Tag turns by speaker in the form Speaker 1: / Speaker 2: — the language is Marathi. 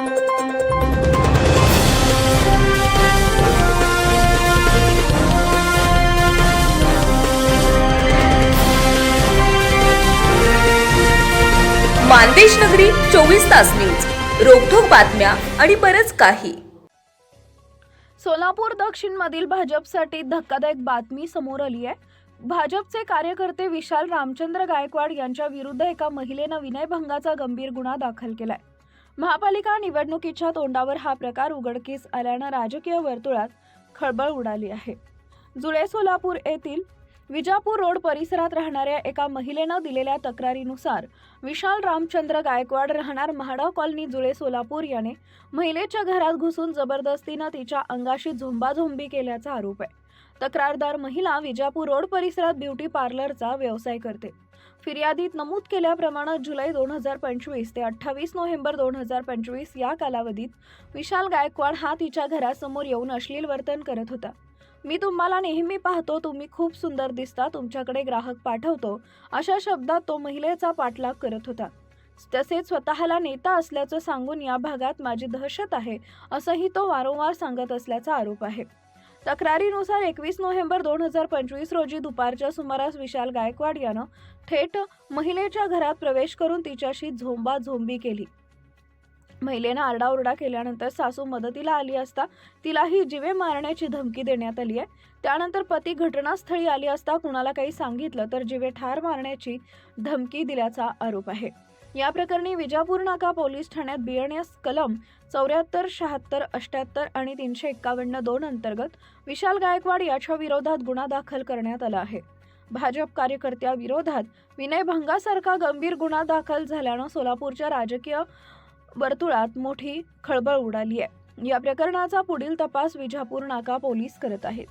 Speaker 1: मानदेश नगरी 24 तास न्यूज, रोखोक बातम्या आणि बरच काही.
Speaker 2: सोलापूर दक्षिण मधील भाजपसाठी धक्कादायक बातमी समोर आली आहे. भाजपचे कार्यकर्ते विशाल रामचंद्र गायकवाड यांच्या विरुद्ध एका महिलेनं विनयभंगाचा गंभीर गुन्हा दाखल केलाय. महापालिका निवडणुकीच्या तोंडावर हा प्रकार उघडकीस आल्यानं राजकीय वर्तुळात खळबळ उडाली आहे. जुळे सोलापूर येथील विजापूर रोड परिसरात राहणाऱ्या एका महिलेनं दिलेल्या तक्रारीनुसार विशाल रामचंद्र गायकवाड राहणार म्हाडा कॉलनी जुळे सोलापूर याने महिलेच्या घरात घुसून जबरदस्तीनं तिच्या अंगाशी झोंबाझोंबी केल्याचा आरोप आहे. तक्रारदार महिला विजापूर रोड परिसरात ब्युटी पार्लरचा व्यवसाय करते. फिर्यादीत नमूद केल्याप्रमाणे जुलै 2025 ते 28 नोव्हेंबर 2025 या कालावधीत विशाल गायकवाड हा तिच्या घरासमोर येऊन अश्लील वर्तन करत होता. मी तुम्हाला नेहमी पाहतो, तुम्ही खूप सुंदर दिसता, तुमच्याकडे ग्राहक पाठवतो, अशा शब्दात तो महिलेचा पाठलाग करत होता. तसेच स्वतःला नेता असल्याचं सांगून या भागात माझी दहशत आहे असंही तो वारंवार सांगत असल्याचा आरोप आहे. तक्रारीनुसार 21 नोव्हेंबर 2025 रोजी दुपारच्या सुमारास विशाल गायकवाड यानं थेट महिलेच्या घरात प्रवेश करून तिच्याशी झोंबाझोंबी केली. महिलेनं आरडाओरडा केल्यानंतर सासू मदतीला आली असता तिलाही जीवे मारण्याची धमकी देण्यात आली आहे. त्यानंतर पती घटनास्थळी आली असता कुणाला काही सांगितलं तर जीवे ठार मारण्याची धमकी दिल्याचा आरोप आहे. या प्रकरणी विजापूर नाका पोलीस ठाण्यात BNS कलम 74, 76, 78 आणि 351(2) अंतर्गत विशाल गायकवाड याच्या विरोधात गुन्हा दाखल करण्यात आला आहे. भाजप कार्यकर्त्या विरोधात विनयभंगासारखा गंभीर गुन्हा दाखल झाल्यानं सोलापूरच्या राजकीय वर्तुळात मोठी खळबळ उडाली आहे. या प्रकरणाचा पुढील तपास विजापूर नाका पोलीस करत आहेत.